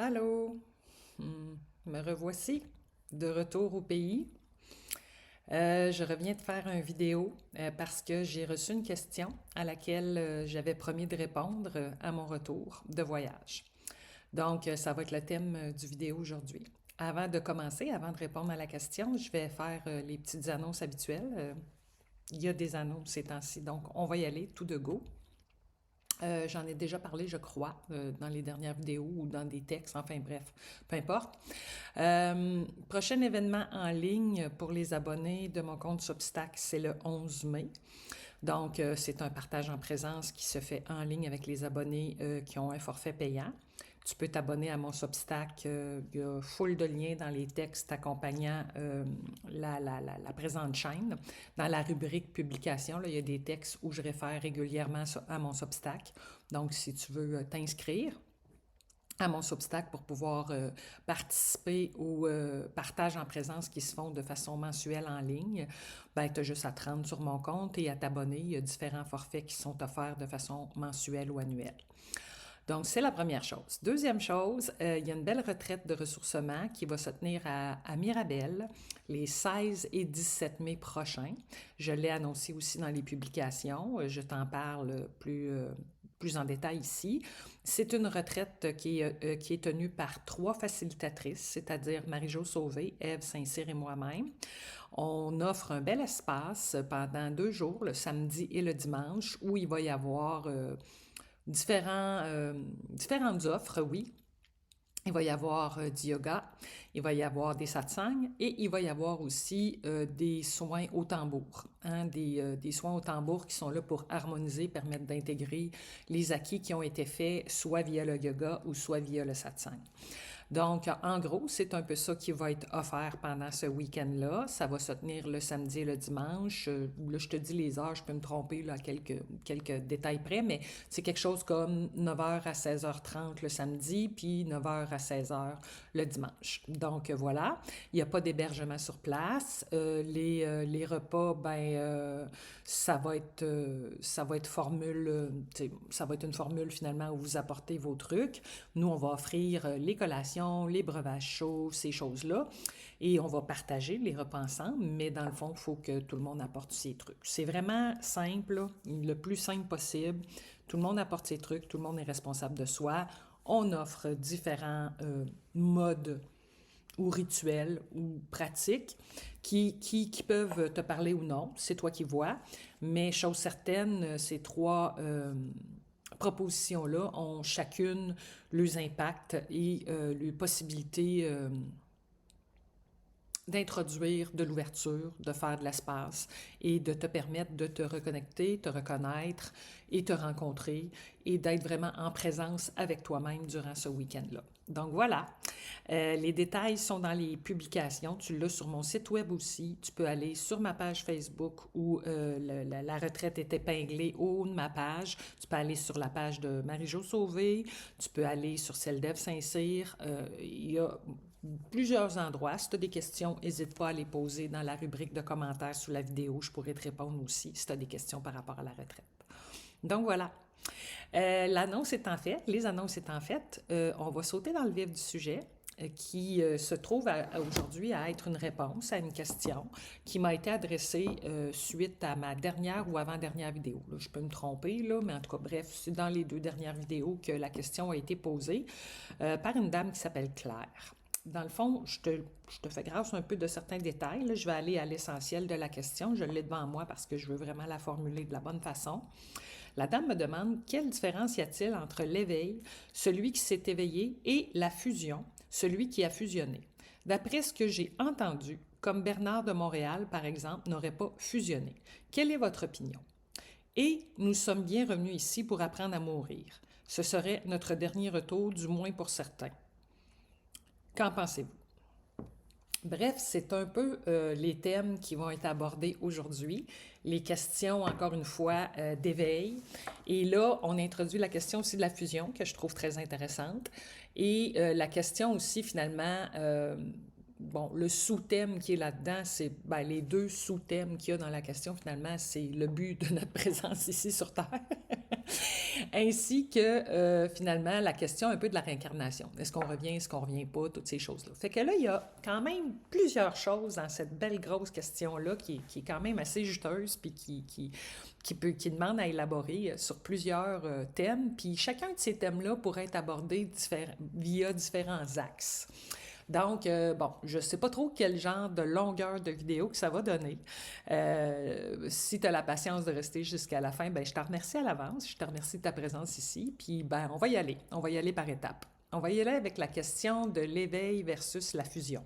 Allô, me revoici de retour au pays. Je reviens de faire une vidéo parce que j'ai reçu une question à laquelle j'avais promis de répondre à mon retour de voyage. Donc, ça va être le thème du vidéo aujourd'hui. Avant de commencer, avant de répondre à la question, je vais faire les petites annonces habituelles. Il y a des annonces ces temps-ci, donc on va y aller tout de go. J'en ai déjà parlé, je crois, dans les dernières vidéos ou dans des textes, enfin bref, peu importe. Prochain événement en ligne pour les abonnés de mon compte Substack, c'est le 11 mai. Donc, c'est un partage en présence qui se fait en ligne avec les abonnés qui ont un forfait payant. Tu peux t'abonner à mon Substack. Il y a full de liens dans les textes accompagnant la présente chaîne. Dans la rubrique publication, là, il y a des textes où je réfère régulièrement à mon Substack. Donc, si tu veux t'inscrire à mon Substack pour pouvoir participer aux partages en présence qui se font de façon mensuelle en ligne, ben, tu as juste à te rendre sur mon compte et à t'abonner. Il y a différents forfaits qui sont offerts de façon mensuelle ou annuelle. Donc, c'est la première chose. Deuxième chose, il y a une belle retraite de ressourcement qui va se tenir à Mirabel les 16 et 17 mai prochains. Je l'ai annoncé aussi dans les publications. Je t'en parle plus en détail ici. C'est une retraite qui est tenue par 3 facilitatrices, c'est-à-dire Marie-Jo Sauvé, Ève Saint-Cyr et moi-même. On offre un bel espace pendant 2 jours, le samedi et le dimanche, où il va y avoir différentes offres, oui. Il va y avoir du yoga, il va y avoir des satsangs et il va y avoir aussi des soins au tambour. Hein, des soins au tambour qui sont là pour harmoniser, permettre d'intégrer les acquis qui ont été faits soit via le yoga ou soit via le satsang. Donc, en gros, c'est un peu ça qui va être offert pendant ce week-end-là. Ça va se tenir le samedi et le dimanche. Là, je te dis les heures, je peux me tromper là, à quelques détails près, mais c'est quelque chose comme 9h à 16h30 le samedi, puis 9h à 16h le dimanche. Donc, voilà. Il n'y a pas d'hébergement sur place. Les repas, ça va être ça va être une formule finalement où vous apportez vos trucs. Nous, on va offrir les collations, les breuvages chauds, ces choses-là. Et on va partager les repas ensemble, mais dans le fond, il faut que tout le monde apporte ses trucs. C'est vraiment simple, là, le plus simple possible. Tout le monde apporte ses trucs, tout le monde est responsable de soi. On offre différents modes ou rituels ou pratiques qui peuvent te parler ou non. C'est toi qui vois. Mais chose certaine, ces 3 propositions-là ont chacune leurs impacts et les possibilités d'introduire de l'ouverture, de faire de l'espace et de te permettre de te reconnecter, te reconnaître et te rencontrer et d'être vraiment en présence avec toi-même durant ce week-end-là. Donc voilà, les détails sont dans les publications. Tu l'as sur mon site web aussi. Tu peux aller sur ma page Facebook où la retraite est épinglée au haut de ma page. Tu peux aller sur la page de Marie-Jo Sauvé. Tu peux aller sur celle d'Ève Saint-Cyr. Il y a plusieurs endroits. Si tu as des questions, n'hésite pas à les poser dans la rubrique de commentaires sous la vidéo. Je pourrais te répondre aussi si tu as des questions par rapport à la retraite. Donc voilà. L'annonce étant faite, les annonces étant faites, on va sauter dans le vif du sujet qui se trouve aujourd'hui à être une réponse à une question qui m'a été adressée suite à ma dernière ou avant-dernière vidéo. Là, je peux me tromper, là, mais en tout cas, bref, c'est dans les 2 dernières vidéos que la question a été posée par une dame qui s'appelle Claire. Dans le fond, je te fais grâce un peu de certains détails. Là, je vais aller à l'essentiel de la question. Je l'ai devant moi parce que je veux vraiment la formuler de la bonne façon. La dame me demande quelle différence y a-t-il entre l'éveil, celui qui s'est éveillé, et la fusion, celui qui a fusionné. D'après ce que j'ai entendu, comme Bernard de Montréal, par exemple, n'aurait pas fusionné. Quelle est votre opinion? Et nous sommes bien revenus ici pour apprendre à mourir. Ce serait notre dernier retour, du moins pour certains. Qu'en pensez-vous? Bref, c'est un peu les thèmes qui vont être abordés aujourd'hui. Les questions, encore une fois, d'éveil. Et là, on introduit la question aussi de la fusion, que je trouve très intéressante. Et la question aussi, finalement, bon, le sous-thème qui est là-dedans, c'est les 2 sous-thèmes qu'il y a dans la question, finalement, c'est le but de notre présence ici sur Terre. Ainsi que finalement la question un peu de la réincarnation. Est-ce qu'on revient, est-ce qu'on revient pas, toutes ces choses-là. Fait que là, il y a quand même plusieurs choses dans cette belle grosse question-là qui est quand même assez juteuse, puis qui demande à élaborer sur plusieurs thèmes. Puis chacun de ces thèmes-là pourrait être abordé via différents axes. Donc, bon, je ne sais pas trop quel genre de longueur de vidéo que ça va donner. Si tu as la patience de rester jusqu'à la fin, ben, je te remercie à l'avance. Je te remercie de ta présence ici. Puis, ben, on va y aller. On va y aller par étapes. On va y aller avec la question de l'éveil versus la fusion.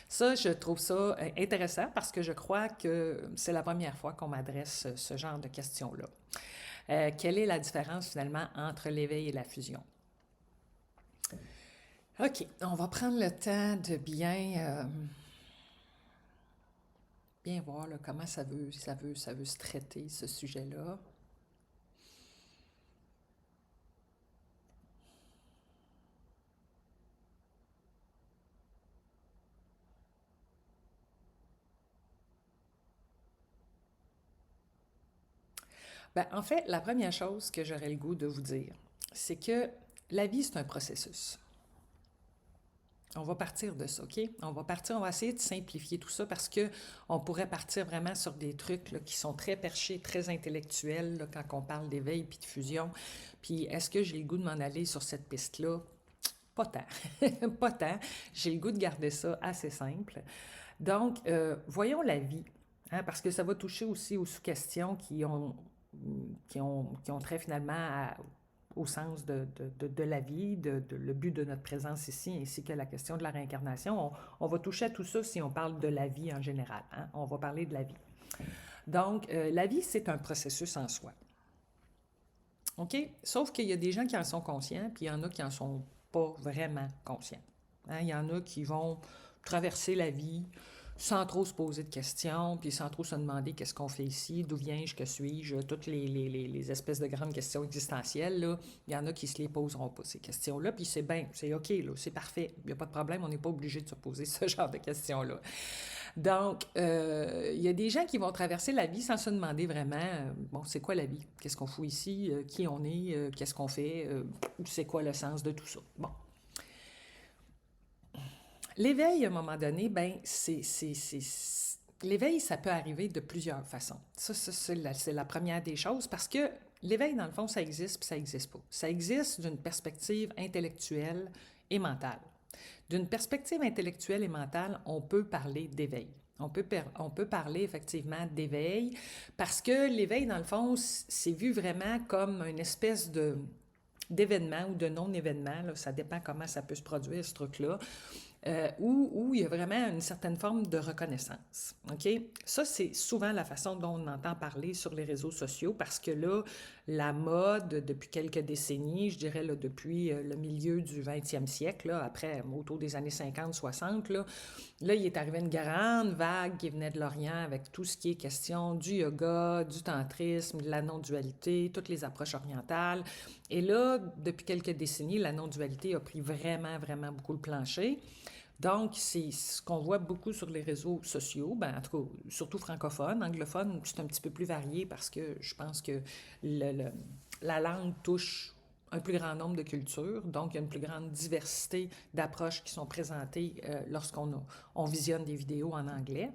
Ça, je trouve ça intéressant parce que je crois que c'est la première fois qu'on m'adresse ce genre de questions-là. Quelle est la différence finalement entre l'éveil et la fusion? OK, on va prendre le temps de bien voir là, comment ça veut se traiter, ce sujet-là. Ben, en fait, la première chose que j'aurais le goût de vous dire, c'est que la vie, c'est un processus. On va partir de ça, OK? On va essayer de simplifier tout ça parce que on pourrait partir vraiment sur des trucs là, qui sont très perchés, très intellectuels là, quand on parle d'éveil puis de fusion. Puis est-ce que j'ai le goût de m'en aller sur cette piste-là? Pas tant. Pas tant. J'ai le goût de garder ça assez simple. Donc, voyons la vie, hein, parce que ça va toucher aussi aux sous-questions qui ont trait finalement au sens de la vie, le but de notre présence ici, ainsi que la question de la réincarnation. On va toucher à tout ça si on parle de la vie en général. Hein? On va parler de la vie. Donc, la vie, c'est un processus en soi. OK? Sauf qu'il y a des gens qui en sont conscients, puis il y en a qui en sont pas vraiment conscients. Hein? Il y en a qui vont traverser la vie sans trop se poser de questions, puis sans trop se demander qu'est-ce qu'on fait ici, d'où viens-je, que suis-je, toutes les espèces de grandes questions existentielles, là, il y en a qui se les poseront pas, ces questions-là, puis c'est bien, c'est OK, là, c'est parfait, il n'y a pas de problème, on n'est pas obligé de se poser ce genre de questions-là. Donc, il y a des gens qui vont traverser la vie sans se demander vraiment, bon, c'est quoi la vie? Qu'est-ce qu'on fout ici? Qui on est? Qu'est-ce qu'on fait? C'est quoi le sens de tout ça? Bon. L'éveil, à un moment donné, ben, l'éveil, ça peut arriver de plusieurs façons. Ça c'est la première des choses parce que l'éveil, dans le fond, ça existe puis ça n'existe pas. Ça existe d'une perspective intellectuelle et mentale. D'une perspective intellectuelle et mentale, on peut parler d'éveil. On peut parler effectivement d'éveil parce que l'éveil, dans le fond, c'est vu vraiment comme une espèce d'événement ou de non-événement, là, ça dépend comment ça peut se produire, ce truc-là, où il y a vraiment une certaine forme de reconnaissance. OK? Ça, c'est souvent la façon dont on entend parler sur les réseaux sociaux parce que là, la mode, depuis quelques décennies, je dirais là, depuis le milieu du 20e siècle, là, après, autour des années 50-60, là, il est arrivé une grande vague qui venait de l'Orient avec tout ce qui est question du yoga, du tantrisme, de la non-dualité, toutes les approches orientales. Et là, depuis quelques décennies, la non-dualité a pris vraiment, vraiment beaucoup le plancher. Donc, c'est ce qu'on voit beaucoup sur les réseaux sociaux, ben, en tout cas, surtout francophones. Anglophones, c'est un petit peu plus varié parce que je pense que la langue touche un plus grand nombre de cultures, donc il y a une plus grande diversité d'approches qui sont présentées lorsqu'on visionne des vidéos en anglais.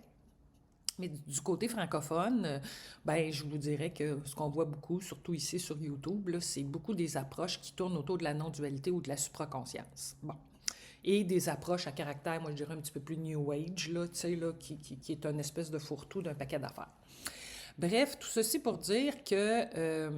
Mais du côté francophone, ben, je vous dirais que ce qu'on voit beaucoup, surtout ici sur YouTube, là, c'est beaucoup des approches qui tournent autour de la non-dualité ou de la supraconscience. Bon. Et des approches à caractère, moi je dirais un petit peu plus New Age, là, tu sais, là, qui est une espèce de fourre-tout d'un paquet d'affaires. Bref, tout ceci pour dire que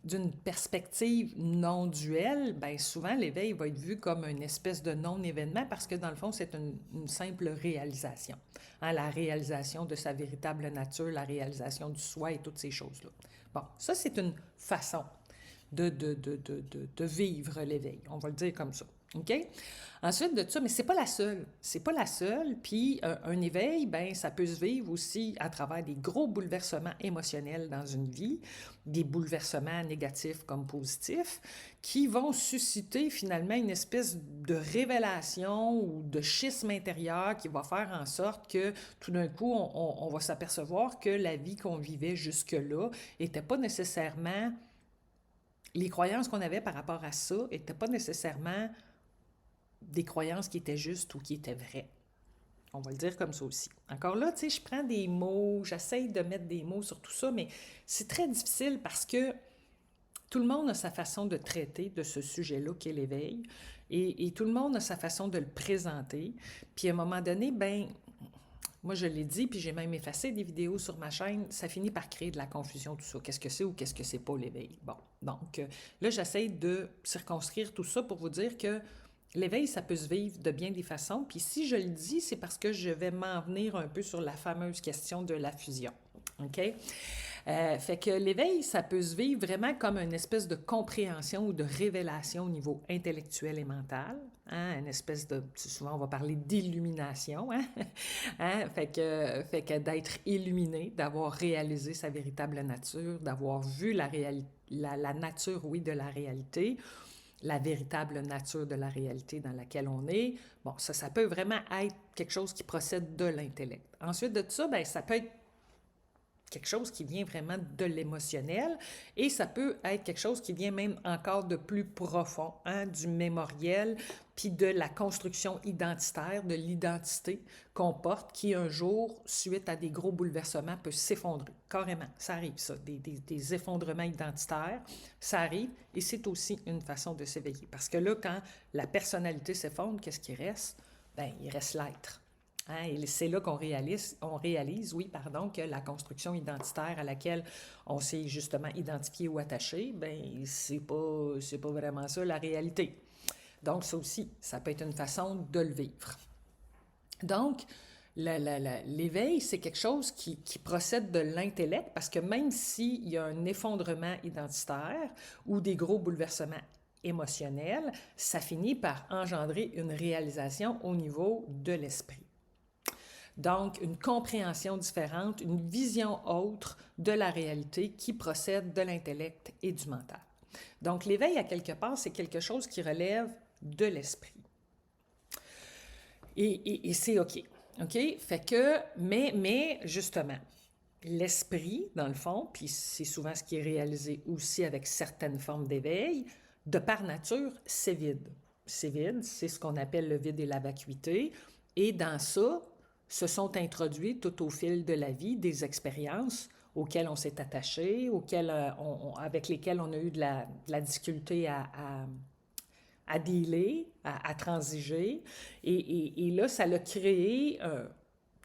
d'une perspective non duelle, ben souvent l'éveil va être vu comme une espèce de non-événement parce que dans le fond, c'est une simple réalisation. Hein, la réalisation de sa véritable nature, la réalisation du soi et toutes ces choses-là. Bon, ça, c'est une façon de vivre l'éveil. On va le dire comme ça. OK? Ensuite de ça, mais c'est pas la seule. C'est pas la seule. Puis un éveil, ben ça peut se vivre aussi à travers des gros bouleversements émotionnels dans une vie, des bouleversements négatifs comme positifs, qui vont susciter finalement une espèce de révélation ou de schisme intérieur qui va faire en sorte que tout d'un coup, on va s'apercevoir que la vie qu'on vivait jusque-là n'était pas nécessairement les croyances qu'on avait par rapport à ça n'étaient pas nécessairement des croyances qui étaient justes ou qui étaient vraies. On va le dire comme ça aussi. Encore là, tu sais, je prends des mots, j'essaye de mettre des mots sur tout ça, mais c'est très difficile parce que tout le monde a sa façon de traiter de ce sujet-là qu'est l'éveil et tout le monde a sa façon de le présenter. Puis à un moment donné, ben moi je l'ai dit, puis j'ai même effacé des vidéos sur ma chaîne, ça finit par créer de la confusion, tout ça. Qu'est-ce que c'est ou qu'est-ce que c'est pas l'éveil? Bon, donc là j'essaie de circonscrire tout ça pour vous dire que l'éveil, ça peut se vivre de bien des façons. Puis si je le dis, c'est parce que je vais m'en venir un peu sur la fameuse question de la fusion. OK? Fait que l'éveil, ça peut se vivre vraiment comme une espèce de compréhension ou de révélation au niveau intellectuel et mental. Hein? Une espèce de, souvent on va parler d'illumination. Hein? Hein? Fait que d'être illuminé, d'avoir réalisé sa véritable nature, d'avoir vu la nature, oui, de la réalité, la véritable nature de la réalité dans laquelle on est. Bon, ça peut vraiment être quelque chose qui procède de l'intellect. Ensuite de ça, ben, ça peut être quelque chose qui vient vraiment de l'émotionnel et ça peut être quelque chose qui vient même encore de plus profond, hein, du mémoriel, puis de la construction identitaire, de l'identité qu'on porte, qui un jour, suite à des gros bouleversements, peut s'effondrer. Carrément, ça arrive ça, des effondrements identitaires, ça arrive et c'est aussi une façon de s'éveiller. Parce que là, quand la personnalité s'effondre, qu'est-ce qui reste? Bien, il reste l'être. Hein, et c'est là qu'on réalise, que la construction identitaire à laquelle on s'est justement identifié ou attaché, ben c'est pas vraiment ça la réalité. Donc ça aussi, ça peut être une façon de le vivre. Donc, l'éveil, c'est quelque chose qui procède de l'intellect parce que même s'il y a un effondrement identitaire ou des gros bouleversements émotionnels, ça finit par engendrer une réalisation au niveau de l'esprit. Donc, une compréhension différente, une vision autre de la réalité qui procède de l'intellect et du mental. Donc, l'éveil, à quelque part, c'est quelque chose qui relève de l'esprit. Et c'est OK. OK? Fait que, mais justement, l'esprit, dans le fond, puis c'est souvent ce qui est réalisé aussi avec certaines formes d'éveil, de par nature, c'est vide. C'est vide, c'est ce qu'on appelle le vide et la vacuité. Et dans ça, se sont introduits tout au fil de la vie des expériences auxquelles on s'est attaché, avec lesquelles on a eu de la difficulté à dealer, à transiger. Et là, ça l'a créé,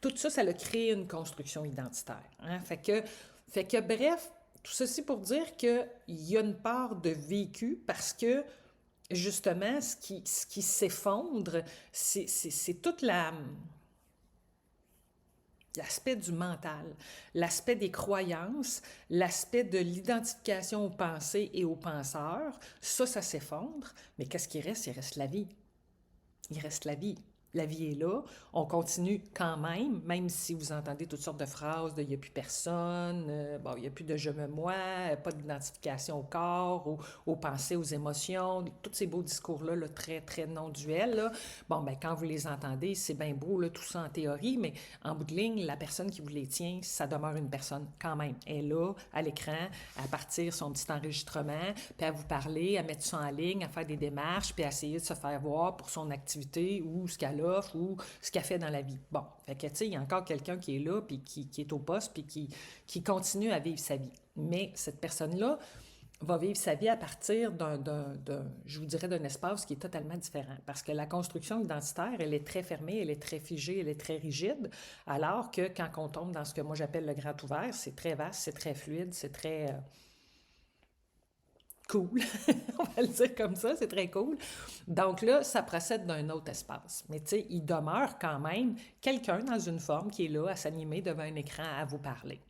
tout ça, ça l'a créé une construction identitaire. Hein? Fait que bref, tout ceci pour dire qu'il y a une part de vécu parce que justement, ce qui s'effondre, c'est toute l'aspect du mental, l'aspect des croyances, l'aspect de l'identification aux pensées et aux penseurs, ça s'effondre. Mais qu'est-ce qui reste? Il reste la vie. Il reste la vie. La vie est là, on continue quand même si vous entendez toutes sortes de phrases de « il n'y a plus personne », bon, il n'y a plus de « je me moi », pas d'identification au corps, aux pensées, aux émotions, tous ces beaux discours-là, là, très, très non-duels. Là. Bon, ben quand vous les entendez, c'est bien beau, là, tout ça en théorie, mais en bout de ligne, la personne qui vous les tient, ça demeure une personne quand même. Elle est là, à l'écran, à partir son petit enregistrement, puis à vous parler, à mettre ça en ligne, à faire des démarches, puis à essayer de se faire voir pour son activité ou ce qu'elle offre ou ce qu'elle fait dans la vie. Bon, fait que tu sais, il y a encore quelqu'un qui est là, puis qui est au poste, puis qui continue à vivre sa vie. Mais cette personne-là va vivre sa vie à partir je vous dirais, d'un espace qui est totalement différent. Parce que la construction identitaire, elle est très fermée, elle est très figée, elle est très rigide, alors que quand on tombe dans ce que moi j'appelle le grand ouvert, c'est très vaste, c'est très fluide, c'est très cool, on va le dire comme ça, c'est très cool. Donc là, ça procède d'un autre espace. Mais tu sais, il demeure quand même quelqu'un dans une forme qui est là à s'animer devant un écran à vous parler.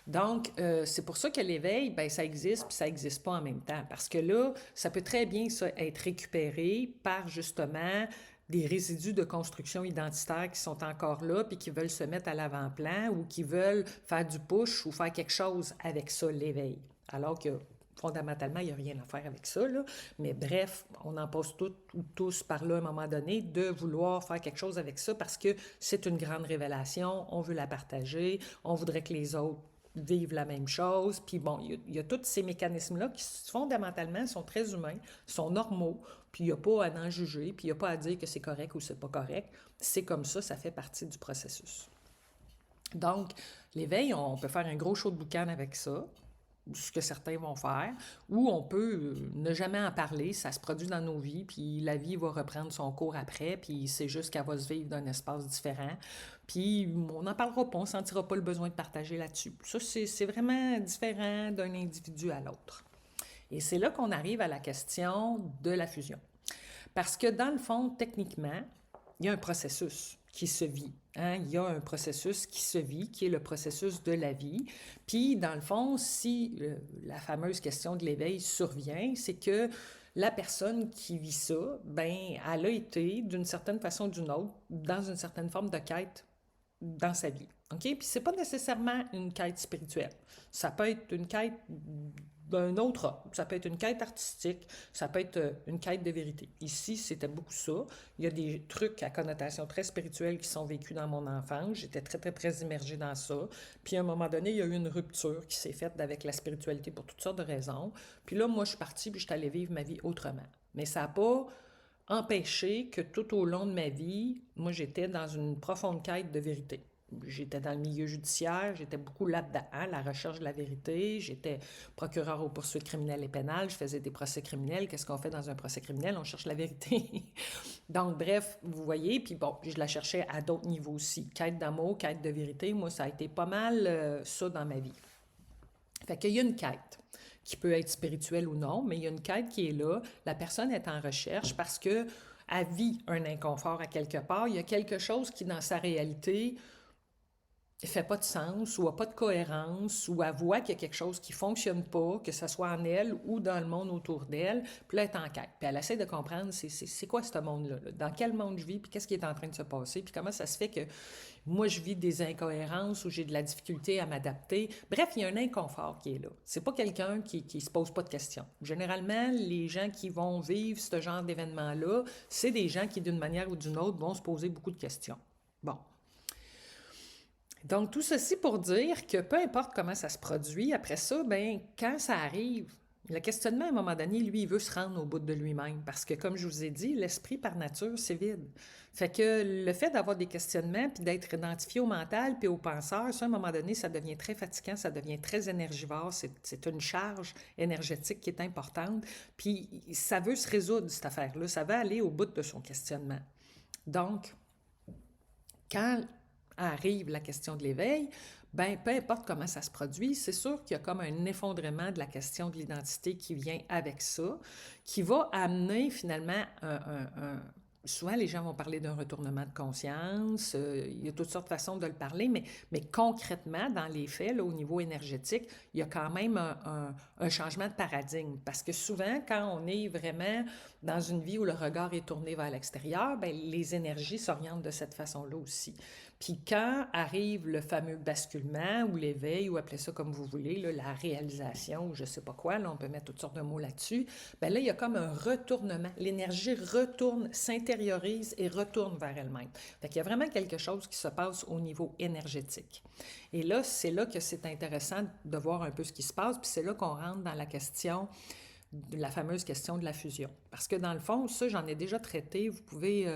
Donc, c'est pour ça que l'éveil, ben, ça existe puis ça n'existe pas en même temps. Parce que là, ça peut très bien ça, être récupéré par justement des résidus de construction identitaire qui sont encore là puis qui veulent se mettre à l'avant-plan ou qui veulent faire du push ou faire quelque chose avec ça, l'éveil. Alors que fondamentalement, il n'y a rien à faire avec ça, là. Mais bref, on en passe toutes ou tous par là à un moment donné de vouloir faire quelque chose avec ça parce que c'est une grande révélation, on veut la partager, on voudrait que les autres vivent la même chose. Puis bon, il y a tous ces mécanismes-là qui fondamentalement sont très humains, sont normaux, puis il n'y a pas à en juger, puis il n'y a pas à dire que c'est correct ou c'est pas correct. C'est comme ça fait partie du processus. Donc, l'éveil, on peut faire un gros show de boucan avec ça, ce que certains vont faire, ou on peut ne jamais en parler, ça se produit dans nos vies, puis la vie va reprendre son cours après, puis c'est juste qu'elle va se vivre d'un espace différent, puis on n'en parlera pas, on ne sentira pas le besoin de partager là-dessus. Ça, c'est vraiment différent d'un individu à l'autre. Et c'est là qu'on arrive à la question de la fusion. Parce que dans le fond, techniquement, il y a un processus qui se vit. Hein? Il y a un processus qui se vit, qui est le processus de la vie. Puis, dans le fond, si la fameuse question de l'éveil survient, c'est que la personne qui vit ça, ben, elle a été, d'une certaine façon ou d'une autre, dans une certaine forme de quête dans sa vie. OK? Puis, c'est pas nécessairement une quête spirituelle. Ça peut être une quête d'un autre ordre. Ça peut être une quête artistique, ça peut être une quête de vérité. Ici, c'était beaucoup ça. Il y a des trucs à connotation très spirituelle qui sont vécus dans mon enfance. J'étais très, très, très immergée dans ça. Puis à un moment donné, il y a eu une rupture qui s'est faite avec la spiritualité pour toutes sortes de raisons. Puis là, moi, je suis partie, puis je suis allée vivre ma vie autrement. Mais ça n'a pas empêché que tout au long de ma vie, moi, j'étais dans une profonde quête de vérité. J'étais dans le milieu judiciaire, j'étais beaucoup là-dedans, la recherche de la vérité, j'étais procureur aux poursuites criminelles et pénales, je faisais des procès criminels. Qu'est-ce qu'on fait dans un procès criminel? On cherche la vérité. Donc, bref, vous voyez, puis bon, je la cherchais à d'autres niveaux aussi. Quête d'amour, quête de vérité, moi, ça a été pas mal ça dans ma vie. Fait qu'il y a une quête qui peut être spirituelle ou non, mais il y a une quête qui est là. La personne est en recherche parce qu'elle vit un inconfort à quelque part. Il y a quelque chose qui, dans sa réalité, ne fait pas de sens ou n'a pas de cohérence ou elle voit qu'il y a quelque chose qui ne fonctionne pas, que ce soit en elle ou dans le monde autour d'elle, puis là, elle est en quête. Puis elle essaie de comprendre c'est quoi ce monde-là, dans quel monde je vis, puis qu'est-ce qui est en train de se passer, puis comment ça se fait que moi, je vis des incohérences ou j'ai de la difficulté à m'adapter. Bref, il y a un inconfort qui est là. C'est pas quelqu'un qui se pose pas de questions. Généralement, les gens qui vont vivre ce genre d'événement-là, c'est des gens qui, d'une manière ou d'une autre, vont se poser beaucoup de questions. Bon. Donc, tout ceci pour dire que peu importe comment ça se produit, après ça, ben, quand ça arrive, le questionnement, à un moment donné, lui, il veut se rendre au bout de lui-même. Parce que, comme je vous ai dit, l'esprit, par nature, c'est vide. Fait que le fait d'avoir des questionnements, puis d'être identifié au mental, puis au penseur, ça, à un moment donné, ça devient très fatigant, ça devient très énergivore. C'est une charge énergétique qui est importante. Puis, ça veut se résoudre, cette affaire-là. Ça va aller au bout de son questionnement. Donc, quand arrive la question de l'éveil, ben peu importe comment ça se produit, c'est sûr qu'il y a comme un effondrement de la question de l'identité qui vient avec ça, qui va amener finalement souvent, les gens vont parler d'un retournement de conscience. Il y a toutes sortes de façons de le parler, mais concrètement, dans les faits, là, au niveau énergétique, il y a quand même un changement de paradigme. Parce que souvent, quand on est vraiment dans une vie où le regard est tourné vers l'extérieur, bien, les énergies s'orientent de cette façon-là aussi. Puis quand arrive le fameux basculement ou l'éveil, ou appelez ça comme vous voulez, là, la réalisation ou je ne sais pas quoi, là, on peut mettre toutes sortes de mots là-dessus, bien là, il y a comme un retournement. L'énergie retourne, s'intériorise et retourne vers elle-même. Fait qu'il y a vraiment quelque chose qui se passe au niveau énergétique. Et là, c'est là que c'est intéressant de voir un peu ce qui se passe, puis c'est là qu'on rentre dans la question, la fameuse question de la fusion. Parce que dans le fond, ça, j'en ai déjà traité. Vous pouvez...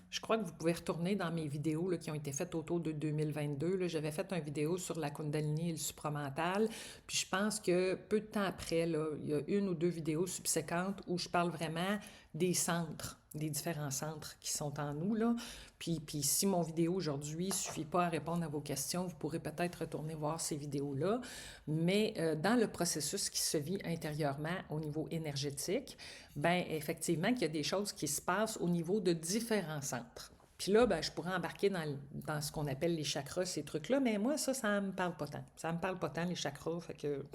je crois que vous pouvez retourner dans mes vidéos là, qui ont été faites autour de 2022. Là, j'avais fait une vidéo sur la Kundalini et le supramental. Puis je pense que peu de temps après, là, il y a une ou deux vidéos subséquentes où je parle vraiment des centres, des différents centres qui sont en nous. Là. Puis si mon vidéo aujourd'hui ne suffit pas à répondre à vos questions, vous pourrez peut-être retourner voir ces vidéos-là. Mais dans le processus qui se vit intérieurement au niveau énergétique, bien, effectivement, qu'il y a des choses qui se passent au niveau de différents centres. Puis là, ben, je pourrais embarquer dans ce qu'on appelle les chakras, ces trucs-là, mais moi, ça ne me parle pas tant. Ça ne me parle pas tant, les chakras, fait que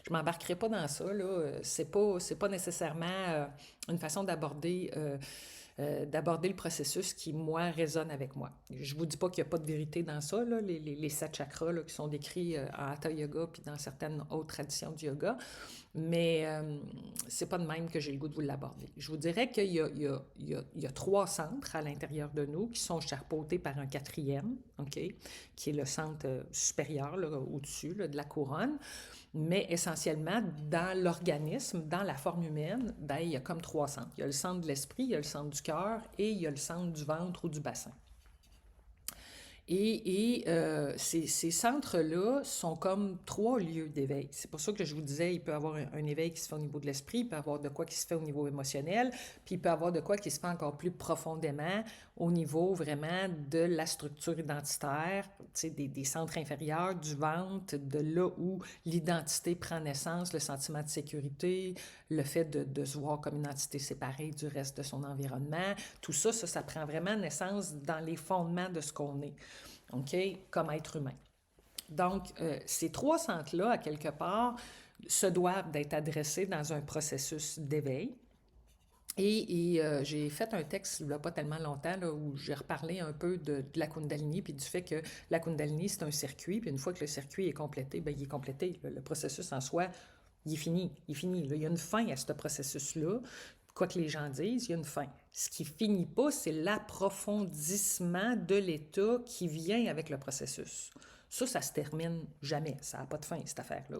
je ne m'embarquerai pas dans ça, là. C'est pas nécessairement une façon d'aborder le processus qui, moi, résonne avec moi. Je ne vous dis pas qu'il n'y a pas de vérité dans ça, là, les 7 chakras là, qui sont décrits en Hatha Yoga puis dans certaines autres traditions du yoga, mais c'est pas de même que j'ai le goût de vous l'aborder. Je vous dirais qu'il y a 3 centres à l'intérieur de nous qui sont chapeautés par un 4e, OK, qui est le centre supérieur, là, au-dessus là, de la couronne. Mais essentiellement, dans l'organisme, dans la forme humaine, ben, il y a comme 3 centres. Il y a le centre de l'esprit, il y a le centre du cœur et il y a le centre du ventre ou du bassin. Ces centres-là sont comme 3 lieux d'éveil. C'est pour ça que je vous disais, il peut y avoir un éveil qui se fait au niveau de l'esprit, il peut y avoir de quoi qui se fait au niveau émotionnel, puis il peut y avoir de quoi qui se fait encore plus profondément au niveau vraiment de la structure identitaire, des centres inférieurs, du ventre, de là où l'identité prend naissance, le sentiment de sécurité, le fait de se voir comme une entité séparée du reste de son environnement. Tout ça, ça prend vraiment naissance dans les fondements de ce qu'on est. OK, comme être humain. Donc, ces 3 centres-là, à quelque part, se doivent d'être adressés dans un processus d'éveil. J'ai fait un texte il n'y a pas tellement longtemps là, où j'ai reparlé un peu de la Kundalini puis du fait que la Kundalini, c'est un circuit. Puis une fois que le circuit est complété, bien, il est complété. Le processus en soi, il est fini. Il est fini. Là, il y a une fin à ce processus-là. Quoi que les gens disent, il y a une fin. Ce qui finit pas, c'est l'approfondissement de l'état qui vient avec le processus. Ça se termine jamais. Ça n'a pas de fin, cette affaire-là.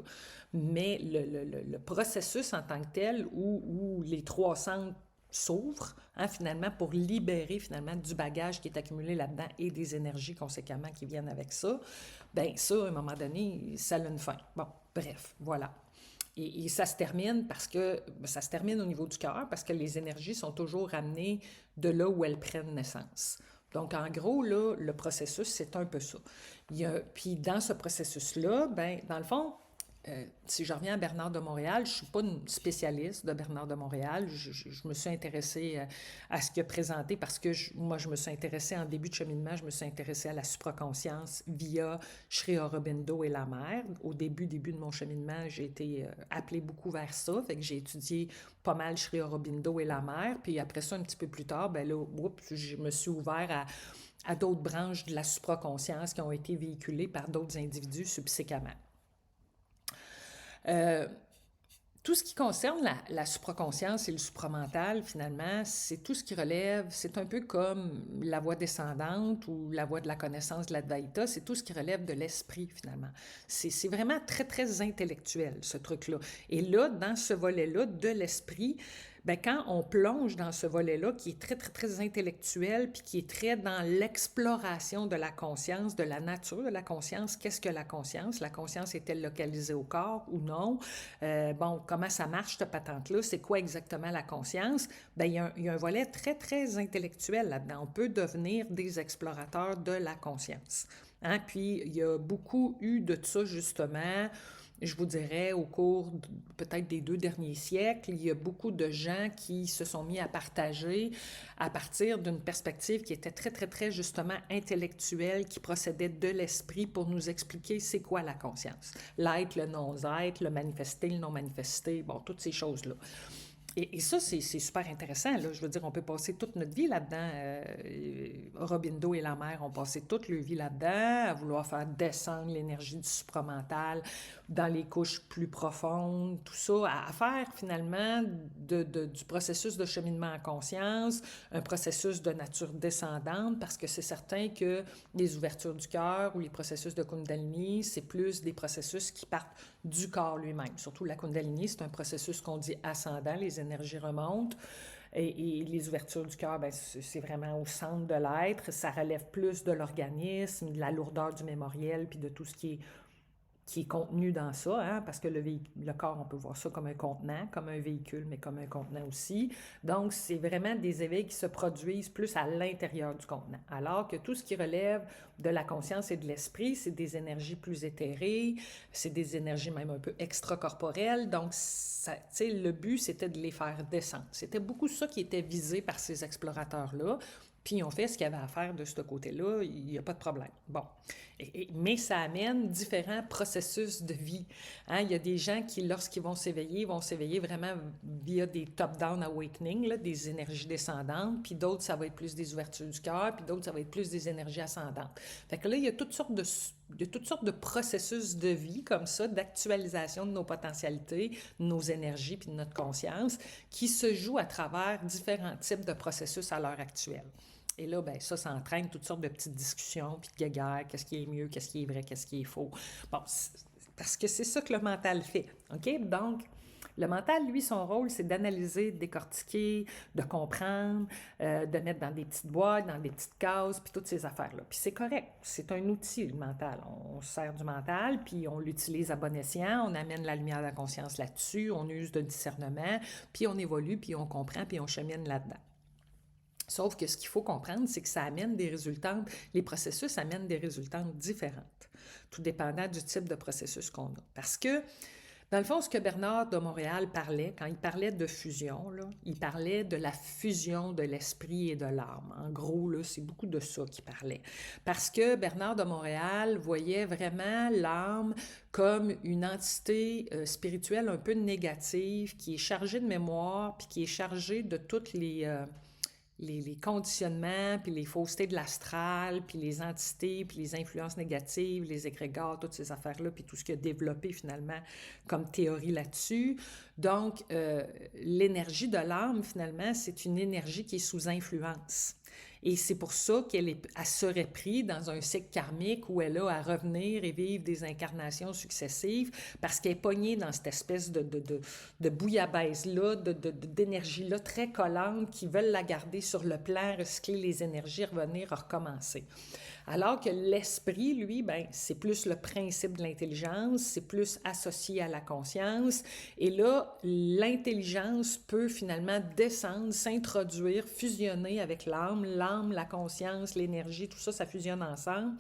Mais le processus en tant que tel, où les 3 centres s'ouvrent, hein, finalement, pour libérer finalement du bagage qui est accumulé là-dedans et des énergies conséquemment qui viennent avec ça, bien ça, à un moment donné, ça a une fin. Bon, bref, voilà. Et ça se termine ça se termine au niveau du cœur parce que les énergies sont toujours ramenées de là où elles prennent naissance. Donc, en gros, là, le processus, c'est un peu ça. Puis dans ce processus-là, ben, dans le fond, si je reviens à Bernard de Montréal, je ne suis pas une spécialiste de Bernard de Montréal. Je me suis intéressée à ce qu'il a présenté parce que moi, je me suis intéressée en début de cheminement, je me suis intéressée à la supraconscience via Sri Aurobindo et la mer. Au début de mon cheminement, j'ai été appelée beaucoup vers ça. Fait que j'ai étudié pas mal Sri Aurobindo et la mer. Puis après ça, un petit peu plus tard, ben là, je me suis ouvert à d'autres branches de la supraconscience qui ont été véhiculées par d'autres individus subséquemment. Tout ce qui concerne la supraconscience et le supramental, finalement, c'est tout ce qui relève, c'est un peu comme la voie descendante ou la voie de la connaissance de l'Advaita, c'est tout ce qui relève de l'esprit, finalement. C'est vraiment très, très intellectuel, ce truc-là. Et là, dans ce volet-là de l'esprit, bien, quand on plonge dans ce volet-là qui est très, très, très intellectuel, puis qui est très dans l'exploration de la conscience, de la nature de la conscience, qu'est-ce que la conscience? La conscience est-elle localisée au corps ou non? Bon, comment ça marche, cette patente-là? C'est quoi exactement la conscience? Bien, il y a un volet très, très intellectuel là-dedans. On peut devenir des explorateurs de la conscience. Hein? Puis, il y a beaucoup eu de ça, justement. Je vous dirais, au cours peut-être des 2 derniers siècles, il y a beaucoup de gens qui se sont mis à partager à partir d'une perspective qui était très, très, très justement intellectuelle, qui procédait de l'esprit pour nous expliquer c'est quoi la conscience. L'être, le non-être, le manifesté, le non-manifesté, bon, toutes ces choses-là. Et ça, c'est super intéressant. Là. Je veux dire, on peut passer toute notre vie là-dedans. Aurobindo et la mer ont passé toute leur vie là-dedans, à vouloir faire descendre l'énergie du supramental dans les couches plus profondes, tout ça, à faire finalement du processus de cheminement en conscience, un processus de nature descendante, parce que c'est certain que les ouvertures du cœur ou les processus de Kundalini, c'est plus des processus qui partent du corps lui-même. Surtout la Kundalini, c'est un processus qu'on dit ascendant, les énergies remontent. Et les ouvertures du cœur, ben, c'est vraiment au centre de l'être. Ça relève plus de l'organisme, de la lourdeur du mémoriel, puis de tout ce qui est contenu dans ça, hein, parce que le corps, on peut voir ça comme un contenant, comme un véhicule, mais comme un contenant aussi. Donc, c'est vraiment des éveils qui se produisent plus à l'intérieur du contenant. Alors que tout ce qui relève de la conscience et de l'esprit, c'est des énergies plus éthérées, c'est des énergies même un peu extracorporelles. Donc, le but, c'était de les faire descendre. C'était beaucoup ça qui était visé par ces explorateurs-là. Puis ils ont fait ce qu'il y avait à faire de ce côté-là, il n'y a pas de problème. Bon. Mais ça amène différents processus de vie. Hein? Il y a des gens qui, lorsqu'ils vont s'éveiller vraiment via des top-down awakening, là, des énergies descendantes, puis d'autres, ça va être plus des ouvertures du cœur, puis d'autres, ça va être plus des énergies ascendantes. Fait que là, il y a toutes sortes de processus de vie comme ça, d'actualisation de nos potentialités, de nos énergies, puis de notre conscience, qui se jouent à travers différents types de processus à l'heure actuelle. Et là, ben ça entraîne toutes sortes de petites discussions, puis de guéguerres, qu'est-ce qui est mieux, qu'est-ce qui est vrai, qu'est-ce qui est faux. Bon, parce que c'est ça que le mental fait, OK? Donc, le mental, lui, son rôle, c'est d'analyser, de décortiquer, de comprendre, de mettre dans des petites boîtes, dans des petites cases, puis toutes ces affaires-là. Puis c'est correct, c'est un outil, le mental. On se sert du mental, puis on l'utilise à bon escient, on amène la lumière de la conscience là-dessus, on use de discernement, puis on évolue, puis on comprend, puis on chemine là-dedans. Sauf que ce qu'il faut comprendre, c'est que ça amène des résultats, les processus amènent des résultats différents, tout dépendant du type de processus qu'on a. Parce que, dans le fond, ce que Bernard de Montréal parlait, quand il parlait de fusion, là, il parlait de la fusion de l'esprit et de l'âme. En gros, là, c'est beaucoup de ça qu'il parlait. Parce que Bernard de Montréal voyait vraiment l'âme comme une entité spirituelle un peu négative, qui est chargée de mémoire, puis qui est chargée de toutes les conditionnements, puis les faussetés de l'astral, puis les entités, puis les influences négatives, les égrégores, toutes ces affaires-là, puis tout ce qui a développé finalement comme théorie là-dessus. Donc, l'énergie de l'âme, finalement, c'est une énergie qui est sous influence. Et c'est pour ça qu'elle serait prise dans un cycle karmique où elle a à revenir et vivre des incarnations successives parce qu'elle est pognée dans cette espèce de bouillabaisse-là, d'énergie-là très collante qui veulent la garder sur le plan, recycler les énergies, revenir, recommencer. Alors que l'esprit, lui, ben, c'est plus le principe de l'intelligence, c'est plus associé à la conscience. Et là, l'intelligence peut finalement descendre, s'introduire, fusionner avec l'âme, la conscience, l'énergie, tout ça, ça fusionne ensemble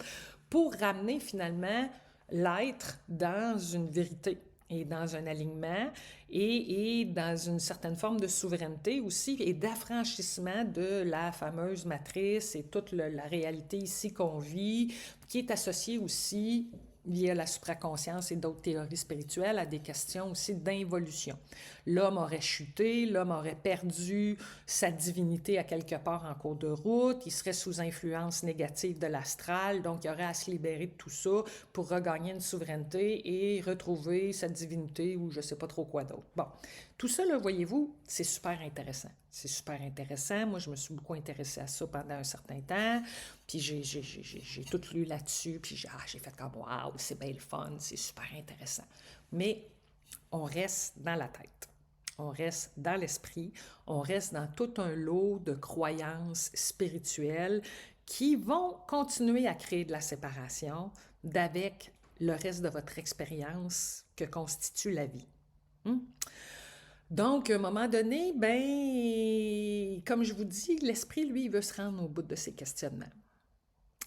pour ramener finalement l'être dans une vérité et dans un alignement et dans une certaine forme de souveraineté aussi et d'affranchissement de la fameuse matrice et toute la réalité ici qu'on vit, qui est associée aussi via la supraconscience et d'autres théories spirituelles à des questions aussi d'involution. L'homme aurait chuté, l'homme aurait perdu sa divinité à quelque part en cours de route, il serait sous influence négative de l'astral, donc il aurait à se libérer de tout ça pour regagner une souveraineté et retrouver sa divinité ou je ne sais pas trop quoi d'autre. Bon, tout ça, là, voyez-vous, c'est super intéressant. C'est super intéressant. Moi, je me suis beaucoup intéressée à ça pendant un certain temps. Puis j'ai tout lu là-dessus. Puis j'ai fait comme, waouh, c'est bien le fun, c'est super intéressant. Mais on reste dans la tête. On reste dans l'esprit. On reste dans tout un lot de croyances spirituelles qui vont continuer à créer de la séparation d'avec le reste de votre expérience que constitue la vie. Donc, à un moment donné, ben, comme je vous dis, l'esprit, lui, il veut se rendre au bout de ses questionnements.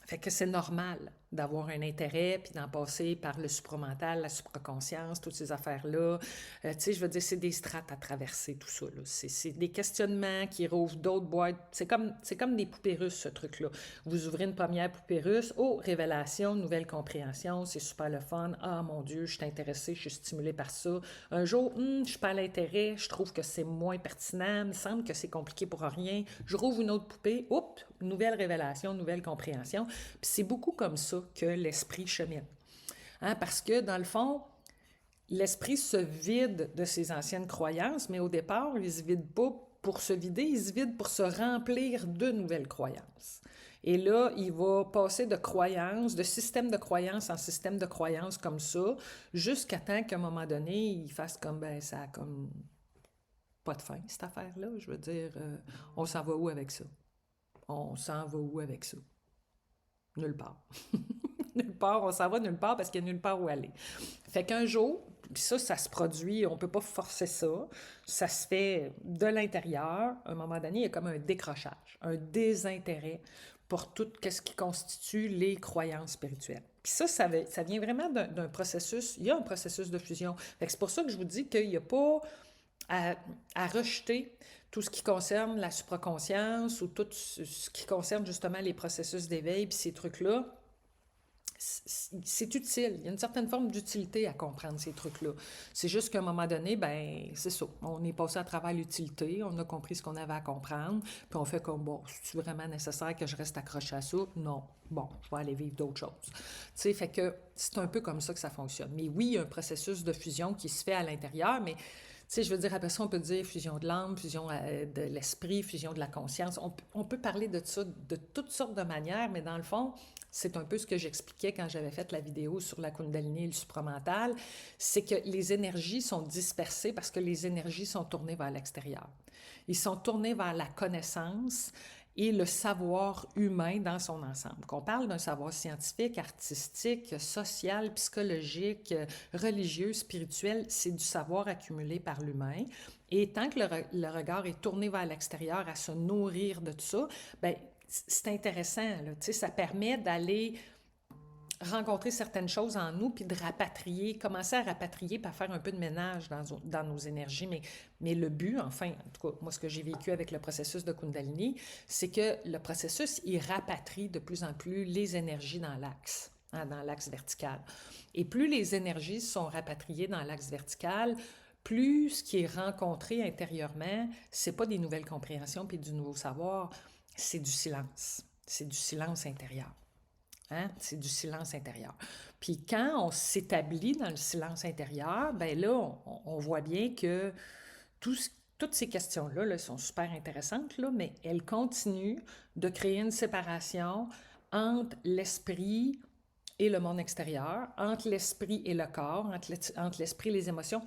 Fait que c'est normal d'avoir un intérêt, puis d'en passer par le supramental, la supraconscience, toutes ces affaires-là. Tu sais, je veux dire, c'est des strates à traverser, tout ça, là. C'est des questionnements qui rouvrent d'autres boîtes. C'est comme des poupées russes, ce truc-là. Vous ouvrez une première poupée russe, oh, révélation, nouvelle compréhension, c'est super le fun. Ah, mon Dieu, je suis intéressée, je suis stimulée par ça. Un jour, je perds l'intérêt, je trouve que c'est moins pertinent, il me semble que c'est compliqué pour rien. Je rouvre une autre poupée, oups, nouvelle révélation, nouvelle compréhension. Puis c'est beaucoup comme ça que l'esprit chemine. Parce que, dans le fond, l'esprit se vide de ses anciennes croyances, mais au départ, il ne se vide pas pour se vider, il se vide pour se remplir de nouvelles croyances. Et là, il va passer de croyances, de système de croyances en système de croyances comme ça, jusqu'à temps qu'à un moment donné, il fasse comme, ben, ça a comme pas de fin, cette affaire-là. Je veux dire, on s'en va où avec ça? On s'en va où avec ça? Nulle part. Nulle part, on s'en va nulle part parce qu'il n'y a nulle part où aller. Fait qu'un jour, ça se produit, on ne peut pas forcer ça, ça se fait de l'intérieur. À un moment donné, il y a comme un décrochage, un désintérêt pour tout ce qui constitue les croyances spirituelles. Puis ça vient vraiment d'un processus, il y a un processus de fusion. Fait que c'est pour ça que je vous dis qu'il n'y a pas à rejeter tout ce qui concerne la supraconscience ou tout ce qui concerne justement les processus d'éveil puis ces trucs-là. C'est utile. Il y a une certaine forme d'utilité à comprendre ces trucs-là. C'est juste qu'à un moment donné, ben c'est ça. On est passé à travers l'utilité, on a compris ce qu'on avait à comprendre, puis on fait comme, bon, c'est vraiment nécessaire que je reste accroché à ça? Non. Bon, je vais aller vivre d'autres choses. Tu sais, fait que c'est un peu comme ça que ça fonctionne. Mais oui, il y a un processus de fusion qui se fait à l'intérieur, mais tu sais, je veux dire, après ça, on peut dire fusion de l'âme, fusion de l'esprit, fusion de la conscience. On peut parler de ça de toutes sortes de manières, mais dans le fond, c'est un peu ce que j'expliquais quand j'avais fait la vidéo sur la Kundalini et le supramental, c'est que les énergies sont dispersées parce que les énergies sont tournées vers l'extérieur. Ils sont tournés vers la connaissance et le savoir humain dans son ensemble. Qu'on parle d'un savoir scientifique, artistique, social, psychologique, religieux, spirituel, c'est du savoir accumulé par l'humain. Et tant que le regard est tourné vers l'extérieur à se nourrir de tout ça, ben c'est intéressant, là, tu sais, ça permet d'aller rencontrer certaines choses en nous, puis de rapatrier, commencer à rapatrier, puis à faire un peu de ménage dans nos énergies. Mais le but, enfin, en tout cas, moi, ce que j'ai vécu avec le processus de Kundalini, c'est que le processus, il rapatrie de plus en plus les énergies dans l'axe, hein, dans l'axe vertical. Et plus les énergies sont rapatriées dans l'axe vertical, plus ce qui est rencontré intérieurement, c'est pas des nouvelles compréhensions puis du nouveau savoir, c'est du silence. C'est du silence intérieur. Hein? C'est du silence intérieur. Puis quand on s'établit dans le silence intérieur, ben là, on voit bien que toutes ces questions-là là, sont super intéressantes, là, mais elles continuent de créer une séparation entre l'esprit et le monde extérieur, entre l'esprit et le corps, entre l'esprit et les émotions.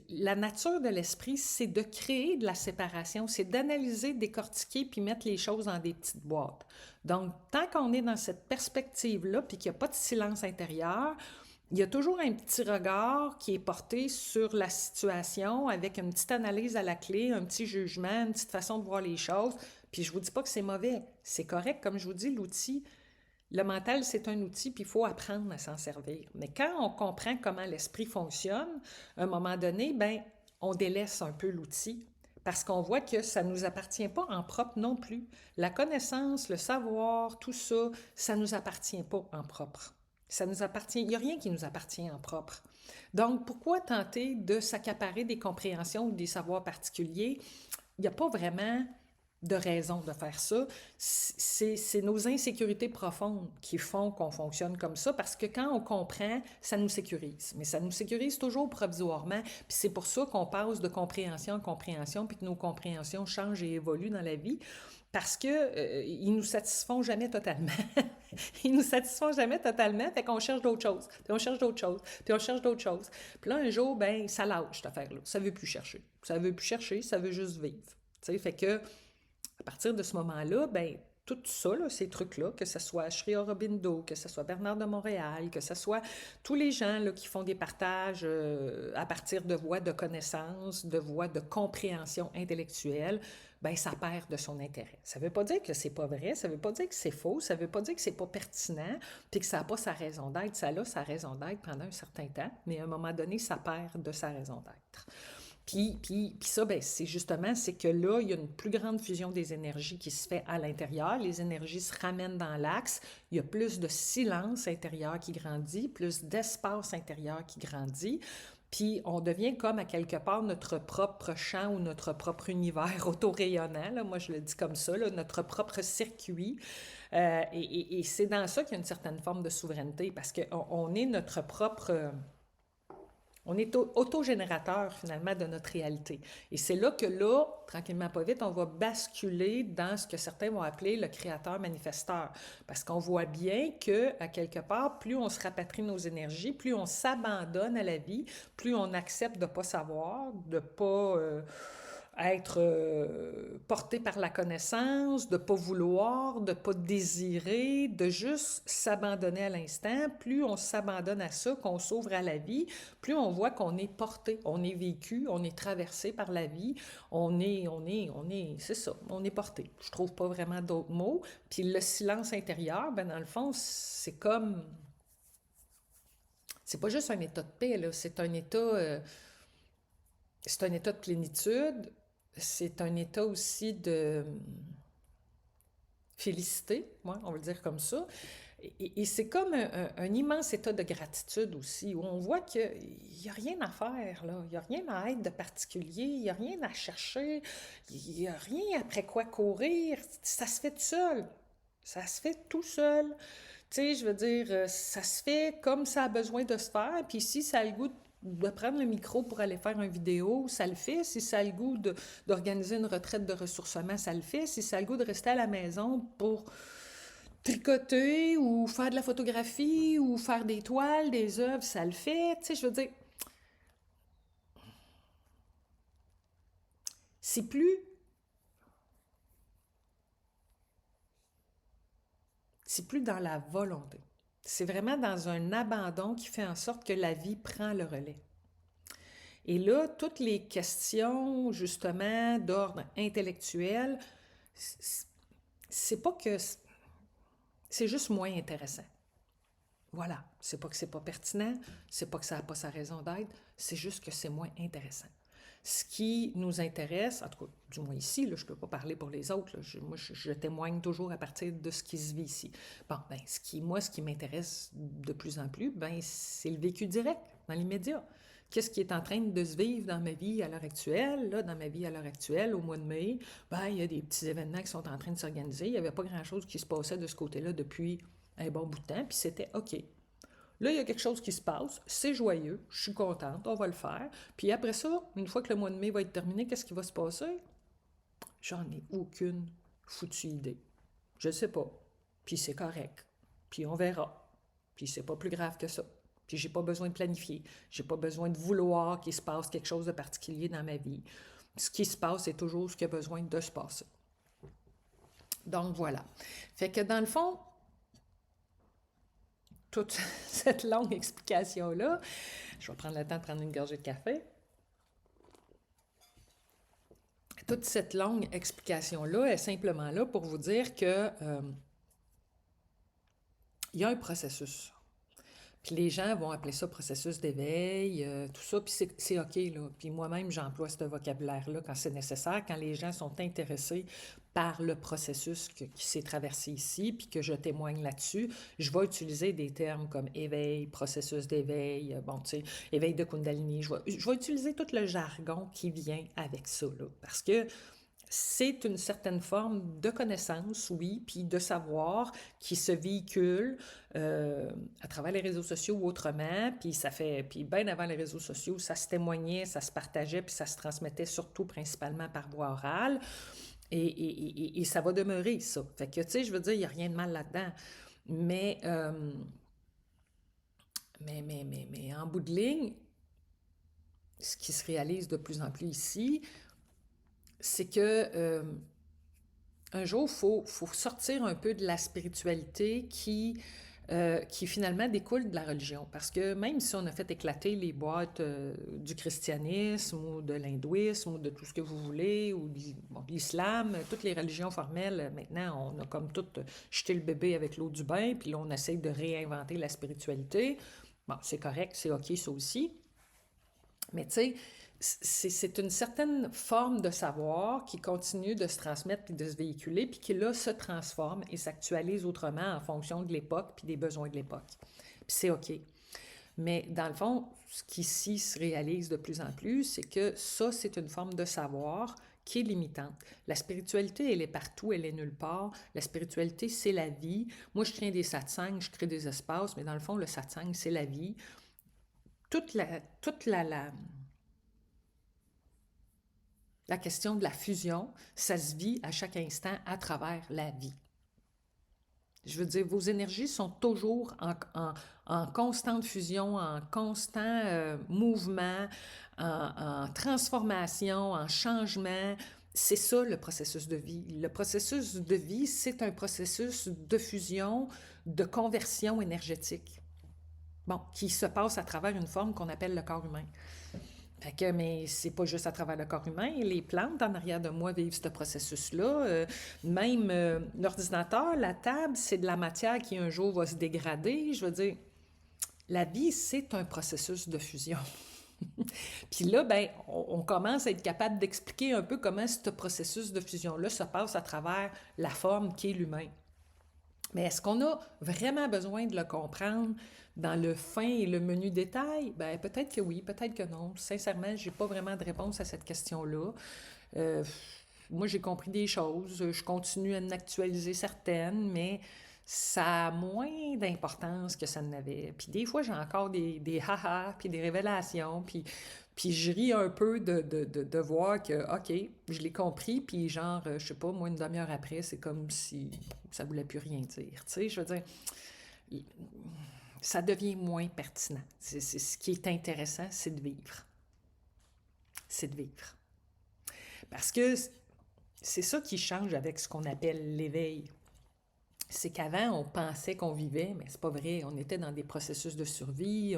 La nature de l'esprit, c'est de créer de la séparation, c'est d'analyser, décortiquer, puis mettre les choses dans des petites boîtes. Donc, tant qu'on est dans cette perspective-là, puis qu'il n'y a pas de silence intérieur, il y a toujours un petit regard qui est porté sur la situation avec une petite analyse à la clé, un petit jugement, une petite façon de voir les choses. Puis je ne vous dis pas que c'est mauvais, c'est correct. Comme je vous dis, l'outil, le mental, c'est un outil, puis il faut apprendre à s'en servir. Mais quand on comprend comment l'esprit fonctionne, à un moment donné, ben, on délaisse un peu l'outil parce qu'on voit que ça ne nous appartient pas en propre non plus. La connaissance, le savoir, tout ça, ça ne nous appartient pas en propre. Ça nous appartient, il n'y a rien qui nous appartient en propre. Donc, pourquoi tenter de s'accaparer des compréhensions ou des savoirs particuliers? Il n'y a pas vraiment de raison de faire ça. C'est nos insécurités profondes qui font qu'on fonctionne comme ça, parce que quand on comprend, ça nous sécurise. Mais ça nous sécurise toujours provisoirement, puis c'est pour ça qu'on passe de compréhension en compréhension, puis que nos compréhensions changent et évoluent dans la vie, parce que ils nous satisfont jamais totalement. Ils nous satisfont jamais totalement, fait qu'on cherche d'autres choses, puis on cherche d'autres choses, puis on cherche d'autres choses. Puis là, un jour, ben ça lâche, cette affaire-là. Ça veut plus chercher. Ça veut plus chercher, ça veut juste vivre. Tu sais, fait que à partir de ce moment-là, ben tout ça, là, ces trucs-là, que ce soit Sri Aurobindo, que ce soit Bernard de Montréal, que ce soit tous les gens là, qui font des partages à partir de voies de connaissance, de voies de compréhension intellectuelle, ben ça perd de son intérêt. Ça ne veut pas dire que c'est pas vrai, ça ne veut pas dire que c'est faux, ça ne veut pas dire que c'est pas pertinent, puis que ça n'a pas sa raison d'être. Ça a sa raison d'être pendant un certain temps, mais à un moment donné, ça perd de sa raison d'être. Puis ça, ben, c'est justement, c'est que là, il y a une plus grande fusion des énergies qui se fait à l'intérieur. Les énergies se ramènent dans l'axe. Il y a plus de silence intérieur qui grandit, plus d'espace intérieur qui grandit. Puis on devient comme à quelque part notre propre champ ou notre propre univers auto-rayonnant. Là, moi, je le dis comme ça, là, notre propre circuit. Et c'est dans ça qu'il y a une certaine forme de souveraineté, parce qu'on est notre propre... On est autogénérateur finalement de notre réalité. Et c'est là que là, tranquillement pas vite, on va basculer dans ce que certains vont appeler le créateur manifesteur. Parce qu'on voit bien que, à quelque part, plus on se rapatrie nos énergies, plus on s'abandonne à la vie, plus on accepte de ne pas savoir, de ne pas être porté par la connaissance, de ne pas vouloir, de ne pas désirer, de juste s'abandonner à l'instant. Plus on s'abandonne à ça, qu'on s'ouvre à la vie, plus on voit qu'on est porté, on est vécu, on est traversé par la vie, c'est ça, on est porté. Je trouve pas vraiment d'autres mots. Puis le silence intérieur, ben dans le fond, c'est comme... C'est pas juste un état de paix, là, c'est un état de plénitude, c'est un état aussi de félicité, ouais, on va le dire comme ça. Et c'est comme un immense état de gratitude aussi, où on voit qu'il n'y a rien à faire, là. Il n'y a rien à être de particulier, il n'y a rien à chercher, il n'y a rien après quoi courir. Ça se fait tout seul. Ça se fait tout seul. Tu sais, je veux dire, ça se fait comme ça a besoin de se faire, puis si ça a le goût de prendre le micro pour aller faire une vidéo, ça le fait. Si ça a le goût d'organiser une retraite de ressourcement, ça le fait. Si ça a le goût de rester à la maison pour tricoter ou faire de la photographie ou faire des toiles, des œuvres, ça le fait. Tu sais, je veux dire, c'est plus, c'est plus dans la volonté. C'est vraiment dans un abandon qui fait en sorte que la vie prend le relais. Et là, toutes les questions, justement, d'ordre intellectuel, c'est pas que c'est juste moins intéressant. Voilà, c'est pas que c'est pas pertinent, c'est pas que ça n'a pas sa raison d'être, c'est juste que c'est moins intéressant. Ce qui nous intéresse, en tout cas, du moins ici, là, je ne peux pas parler pour les autres, là, je témoigne toujours à partir de ce qui se vit ici. Bon, ben, ce qui m'intéresse de plus en plus, ben, c'est le vécu direct, dans l'immédiat. Qu'est-ce qui est en train de se vivre dans ma vie à l'heure actuelle? Là, dans ma vie à l'heure actuelle, au mois de mai, ben, il y a des petits événements qui sont en train de s'organiser. Il n'y avait pas grand-chose qui se passait de ce côté-là depuis un bon bout de temps, puis c'était OK. Là, il y a quelque chose qui se passe, c'est joyeux, je suis contente, on va le faire. Puis après ça, une fois que le mois de mai va être terminé, qu'est-ce qui va se passer? J'en ai aucune foutue idée. Je ne sais pas. Puis c'est correct. Puis on verra. Puis c'est pas plus grave que ça. Puis j'ai pas besoin de planifier. J'ai pas besoin de vouloir qu'il se passe quelque chose de particulier dans ma vie. Ce qui se passe, c'est toujours ce qui a besoin de se passer. Donc voilà. Fait que dans le fond, toute cette longue explication-là, je vais prendre le temps de prendre une gorgée de café. Toute cette longue explication-là est simplement là pour vous dire que il y a un processus. Puis les gens vont appeler ça processus d'éveil, tout ça, puis c'est OK, là. Puis moi-même, j'emploie ce vocabulaire-là quand c'est nécessaire, quand les gens sont intéressés par le processus qui s'est traversé ici, puis que je témoigne là-dessus, je vais utiliser des termes comme éveil, processus d'éveil, bon, tu sais, éveil de Kundalini. Je vais utiliser tout le jargon qui vient avec ça, là, parce que c'est une certaine forme de connaissance, oui, puis de savoir qui se véhicule à travers les réseaux sociaux ou autrement, puis bien avant les réseaux sociaux, ça se témoignait, ça se partageait, puis ça se transmettait surtout principalement par voie orale, et ça va demeurer, ça. Fait que, tu sais, je veux dire, il n'y a rien de mal là-dedans, mais, mais en bout de ligne, ce qui se réalise de plus en plus ici, c'est que un jour, faut sortir un peu de la spiritualité qui finalement découle de la religion. Parce que même si on a fait éclater les boîtes du christianisme ou de l'hindouisme ou de tout ce que vous voulez, ou bon, l'islam, toutes les religions formelles, maintenant, on a comme tout jeté le bébé avec l'eau du bain, puis là, on essaye de réinventer la spiritualité. Bon, c'est correct, c'est OK, ça aussi. Mais tu sais, c'est une certaine forme de savoir qui continue de se transmettre puis de se véhiculer, puis qui là se transforme et s'actualise autrement en fonction de l'époque puis des besoins de l'époque. Puis c'est OK. Mais dans le fond, ce qui ici se réalise de plus en plus, c'est que ça, c'est une forme de savoir qui est limitante. La spiritualité, elle est partout, elle est nulle part. La spiritualité, c'est la vie. Moi, je crée des satsangs, je crée des espaces, mais dans le fond, le satsang, c'est la vie. La question de la fusion, ça se vit à chaque instant à travers la vie. Je veux dire, vos énergies sont toujours en constante fusion, en constant mouvement, en transformation, en changement. C'est ça le processus de vie. Le processus de vie, c'est un processus de fusion, de conversion énergétique. Bon, qui se passe à travers une forme qu'on appelle le corps humain. Fait que, mais c'est pas juste à travers le corps humain. Les plantes en arrière de moi vivent ce processus-là. Même l'ordinateur, la table, c'est de la matière qui un jour va se dégrader. Je veux dire, la vie, c'est un processus de fusion. Puis là, ben, on commence à être capable d'expliquer un peu comment ce processus de fusion-là se passe à travers la forme qui est l'humain. Mais est-ce qu'on a vraiment besoin de le comprendre dans le fin et le menu détail? Ben, peut-être que oui, peut-être que non. Sincèrement, je n'ai pas vraiment de réponse à cette question-là. Moi, j'ai compris des choses. Je continue à en actualiser certaines, mais ça a moins d'importance que ça n'avait. Puis des fois, j'ai encore des ha-ha, puis des révélations, puis je ris un peu de voir que, OK, je l'ai compris, puis genre, je sais pas, moi, une demi-heure après, c'est comme si ça voulait plus rien dire. Tu sais, je veux dire, ça devient moins pertinent. Ce qui est intéressant, c'est de vivre. C'est de vivre. Parce que c'est ça qui change avec ce qu'on appelle l'éveil. C'est qu'avant, on pensait qu'on vivait, mais c'est pas vrai. On était dans des processus de survie,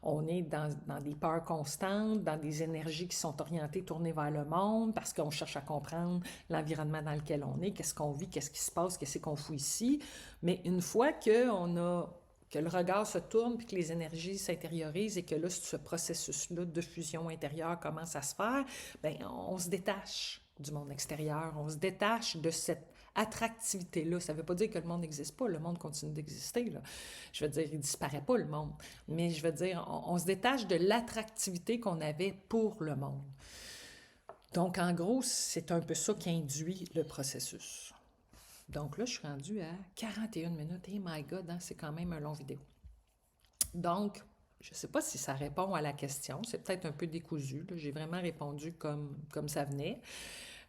on est dans des peurs constantes, dans des énergies qui sont orientées, tournées vers le monde, parce qu'on cherche à comprendre l'environnement dans lequel on est, qu'est-ce qu'on vit, qu'est-ce qui se passe, qu'est-ce qu'on fout ici. Mais une fois que le regard se tourne, puis que les énergies s'intériorisent et que là, ce processus-là de fusion intérieure commence à se faire, bien, on se détache du monde extérieur, on se détache de cette attractivité-là. Ça ne veut pas dire que le monde n'existe pas, le monde continue d'exister, là. Je veux dire, il ne disparaît pas, le monde. Mais je veux dire, on se détache de l'attractivité qu'on avait pour le monde. Donc, en gros, c'est un peu ça qui induit le processus. Donc là, je suis rendue à 41 minutes. Hey my God, hein, c'est quand même un long vidéo. Donc, je ne sais pas si ça répond à la question. C'est peut-être un peu décousu. J'ai vraiment répondu comme ça venait.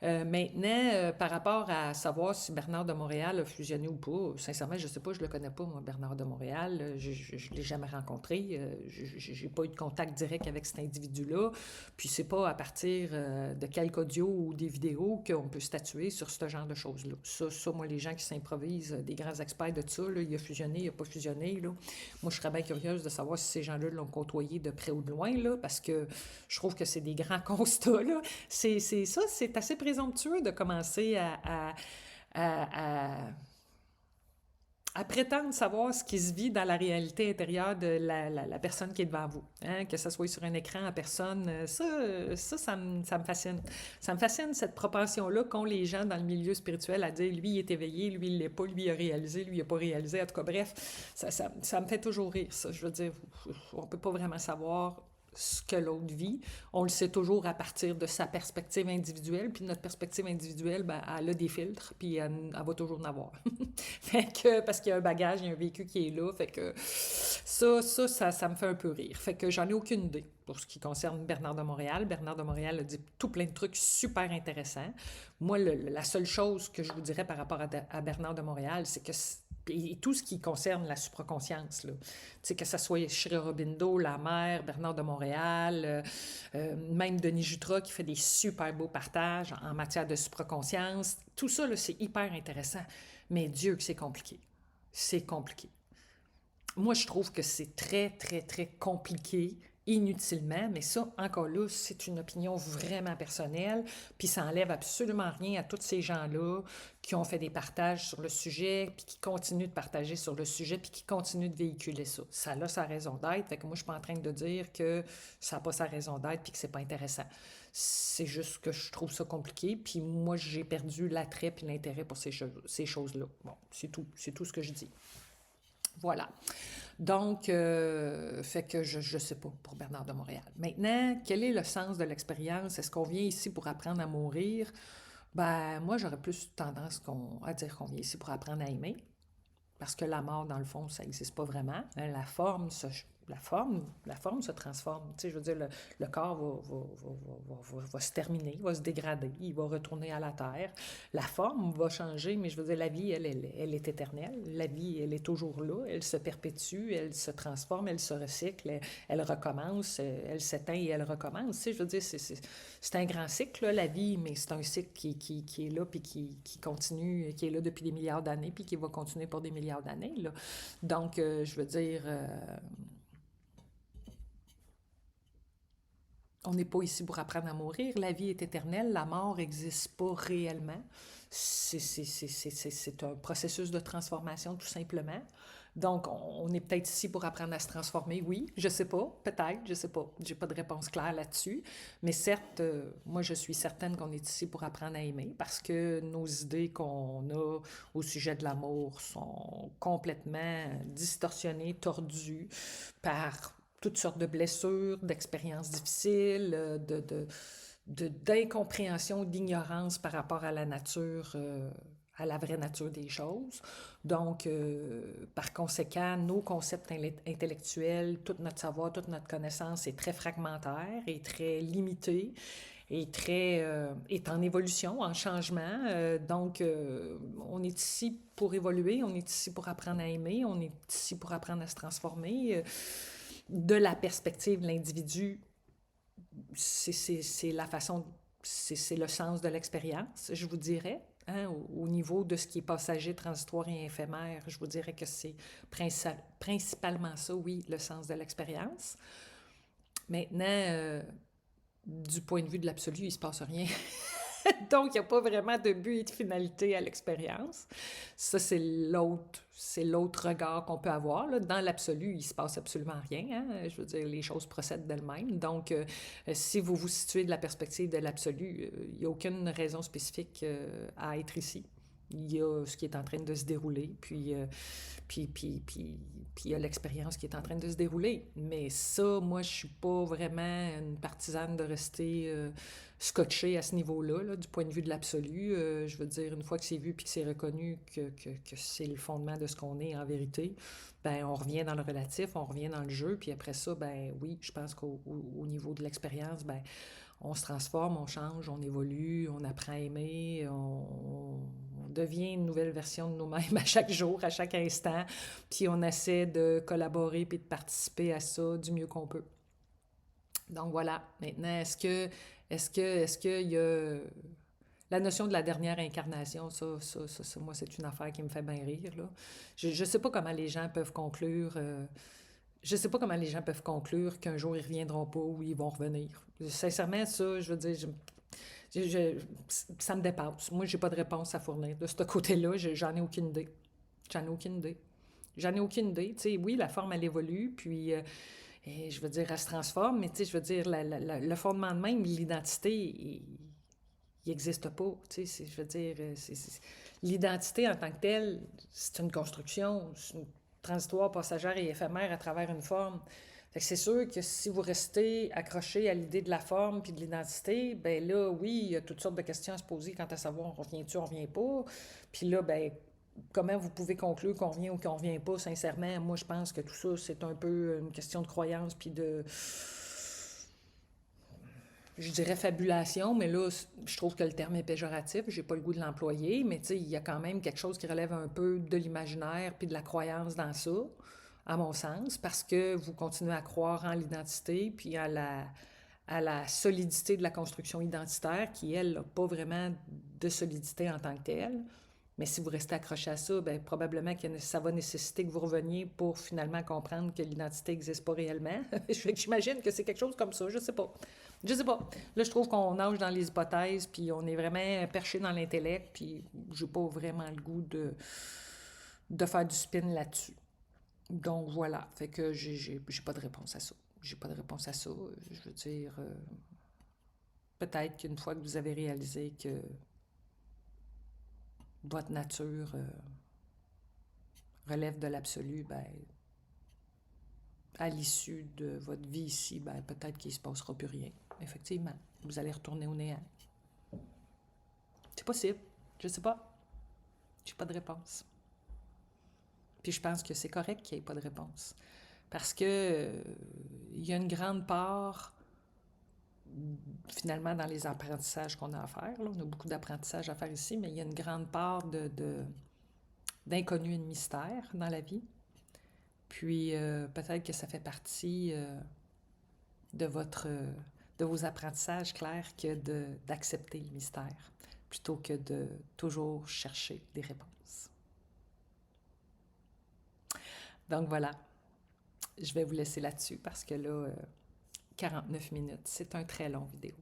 Maintenant, par rapport à savoir si Bernard de Montréal a fusionné ou pas, sincèrement, je ne sais pas, je ne le connais pas, moi, Bernard de Montréal. Je ne l'ai jamais rencontré. Je n'ai pas eu de contact direct avec cet individu-là. Puis, c'est pas à partir de quelques audios ou des vidéos qu'on peut statuer sur ce genre de choses-là. Ça, moi, les gens qui s'improvisent, des grands experts de ça, là, il a fusionné, il n'a pas fusionné. Là. Moi, je serais bien curieuse de savoir si ces gens-là l'ont côtoyé de près ou de loin, là, parce que je trouve que c'est des grands constats. Là. C'est ça, c'est assez présomptueux de commencer à, à prétendre savoir ce qui se vit dans la réalité intérieure de la personne qui est devant vous. Hein? Que ce soit sur un écran en personne, ça me fascine. Ça me fascine cette propension-là qu'ont les gens dans le milieu spirituel à dire lui, il est éveillé, lui, il l'est pas, lui, il a réalisé, lui, il n'a pas réalisé. En tout cas, bref, ça me fait toujours rire, ça. Je veux dire, on ne peut pas vraiment savoir ce que l'autre vit. On le sait toujours à partir de sa perspective individuelle, puis notre perspective individuelle, ben, elle a des filtres, puis elle va toujours en avoir. Fait que, parce qu'il y a un bagage, il y a un vécu qui est là, fait que ça me fait un peu rire. Fait que j'en ai aucune idée pour ce qui concerne Bernard de Montréal. Bernard de Montréal a dit tout plein de trucs super intéressants. Moi, la seule chose que je vous dirais par rapport à Bernard de Montréal, c'est que et tout ce qui concerne la supraconscience, là. Tu sais, que ce soit Sri Aurobindo, la mère, Bernard de Montréal, même Denis Jutras qui fait des super beaux partages en matière de supraconscience. Tout ça, là, c'est hyper intéressant. Mais Dieu que c'est compliqué. C'est compliqué. Moi, je trouve que c'est très, très, très compliqué inutilement, mais ça, encore là, c'est une opinion vraiment personnelle, puis ça enlève absolument rien à tous ces gens-là qui ont fait des partages sur le sujet, puis qui continuent de partager sur le sujet, puis qui continuent de véhiculer ça. Ça a sa raison d'être, fait que moi, je suis pas en train de dire que ça n'a pas sa raison d'être, puis que c'est pas intéressant. C'est juste que je trouve ça compliqué, puis moi, j'ai perdu l'attrait puis l'intérêt pour ces choses-là. Bon, c'est tout ce que je dis. Voilà. Donc, fait que je ne sais pas pour Bernard de Montréal. Maintenant, quel est le sens de l'expérience? Est-ce qu'on vient ici pour apprendre à mourir? Ben, moi, j'aurais plus tendance à dire qu'on vient ici pour apprendre à aimer. Parce que la mort, dans le fond, ça n'existe pas vraiment. Hein, la forme se transforme. Tu sais, je veux dire, le corps va se terminer, va se dégrader, il va retourner à la terre. La forme va changer, mais je veux dire, la vie, elle est éternelle. La vie, elle est toujours là, elle se perpétue, elle se transforme, elle se recycle, elle recommence, elle s'éteint et elle recommence. Tu sais, je veux dire, c'est un grand cycle, là, la vie, mais c'est un cycle qui est là, puis qui continue, qui est là depuis des milliards d'années, puis qui va continuer pour des milliards d'années, là. Donc, je veux dire, on n'est pas ici pour apprendre à mourir. La vie est éternelle, la mort n'existe pas réellement. C'est un processus de transformation, tout simplement. Donc, on est peut-être ici pour apprendre à se transformer, oui, je sais pas, peut-être, je sais pas. J'ai pas de réponse claire là-dessus. Mais certes, moi, je suis certaine qu'on est ici pour apprendre à aimer parce que nos idées qu'on a au sujet de l'amour sont complètement distorsionnées, tordues par toutes sortes de blessures, d'expériences difficiles, d'incompréhension, d'ignorance par rapport à la nature à la vraie nature des choses. Donc, par conséquent, nos concepts intellectuels, tout notre savoir, toute notre connaissance est très fragmentaire et très limité est en évolution, en changement. Donc, on est ici pour évoluer, on est ici pour apprendre à aimer, on est ici pour apprendre à se transformer. De la perspective de l'individu, c'est la façon, c'est le sens de l'expérience, je vous dirais. Hein, au niveau de ce qui est passager, transitoire et éphémère, je vous dirais que c'est principalement ça, oui, le sens de l'expérience. Maintenant, du point de vue de l'absolu, il ne se passe rien. Donc, il n'y a pas vraiment de but et de finalité à l'expérience. Ça, c'est l'autre regard qu'on peut avoir. Là. Dans l'absolu, il ne se passe absolument rien. Hein? Je veux dire, les choses procèdent d'elles-mêmes. Donc, si vous vous situez de la perspective de l'absolu, il n'y a aucune raison spécifique à être ici. Il y a ce qui est en train de se dérouler, puis il y a l'expérience qui est en train de se dérouler. Mais ça, moi, je suis pas vraiment une partisane de rester scotchée à ce niveau-là, là, du point de vue de l'absolu. Je veux dire, une fois que c'est vu puis que c'est reconnu que c'est le fondement de ce qu'on est en vérité, ben on revient dans le relatif, on revient dans le jeu, puis après ça, ben oui, je pense qu'au niveau de l'expérience, ben on se transforme, on change, on évolue, on apprend à aimer, on devient une nouvelle version de nous-mêmes à chaque jour, à chaque instant, puis on essaie de collaborer puis de participer à ça du mieux qu'on peut. Donc voilà, maintenant, est-ce qu'il y a la notion de la dernière incarnation, ça, moi, c'est une affaire qui me fait bien rire, là. Je ne sais pas comment les gens peuvent conclure je sais pas comment les gens peuvent conclure qu'un jour ils reviendront pas ou ils vont revenir. Sincèrement, ça, je veux dire, ça me dépasse. Moi, j'ai pas de réponse à fournir. De ce côté-là, j'en ai aucune idée. J'en ai aucune idée. J'en ai aucune idée. Tu sais, oui, la forme, elle évolue, puis, je veux dire, elle se transforme, mais tu sais, je veux dire, le fondement de même, l'identité, il n'existe pas. Tu sais, je veux dire, l'identité en tant que telle, c'est une construction, c'est une transitoire, passagère et éphémère à travers une forme. Fait que c'est sûr que si vous restez accroché à l'idée de la forme puis de l'identité, ben là, oui, il y a toutes sortes de questions à se poser quant à savoir on revient-tu, on revient pas. Puis là, ben comment vous pouvez conclure qu'on revient ou qu'on revient pas, sincèrement, moi je pense que tout ça, c'est un peu une question de croyance puis de je dirais fabulation, mais là, je trouve que le terme est péjoratif, j'ai pas le goût de l'employer, mais tu sais, il y a quand même quelque chose qui relève un peu de l'imaginaire puis de la croyance dans ça, à mon sens, parce que vous continuez à croire en l'identité puis à la solidité de la construction identitaire qui, elle, n'a pas vraiment de solidité en tant que telle. Mais si vous restez accroché à ça, bien, probablement que ça va nécessiter que vous reveniez pour finalement comprendre que l'identité n'existe pas réellement. J'imagine que c'est quelque chose comme ça, je sais pas. Je sais pas. Là, je trouve qu'on nage dans les hypothèses, puis on est vraiment perché dans l'intellect, puis j'ai pas vraiment le goût de faire du spin là-dessus. Donc voilà, fait que j'ai pas de réponse à ça. J'ai pas de réponse à ça. Je veux dire, peut-être qu'une fois que vous avez réalisé que votre nature relève de l'absolu, ben, à l'issue de votre vie ici, ben, peut-être qu'il ne se passera plus rien. Effectivement, vous allez retourner au néant. C'est possible. Je sais pas. J'ai pas de réponse. Puis je pense que c'est correct qu'il n'y ait pas de réponse. Parce que il y a une grande part, finalement, dans les apprentissages qu'on a à faire. Là, on a beaucoup d'apprentissages à faire ici, mais il y a une grande part d'inconnu et de mystère dans la vie. Puis peut-être que ça fait partie de de vos apprentissages, Claire, que d'accepter le mystère plutôt que de toujours chercher des réponses. Donc voilà, je vais vous laisser là-dessus parce que là, 49 minutes, c'est un très long vidéo.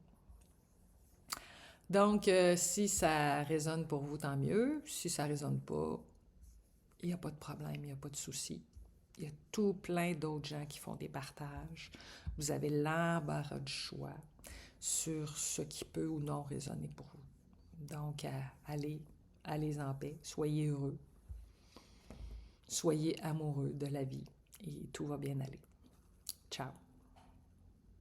Donc, si ça résonne pour vous, tant mieux. Si ça ne résonne pas, il n'y a pas de problème, il n'y a pas de souci. Il y a tout plein d'autres gens qui font des partages. Vous avez l'embarras du choix sur ce qui peut ou non résonner pour vous. Donc, allez en paix, soyez heureux, soyez amoureux de la vie et tout va bien aller. Ciao!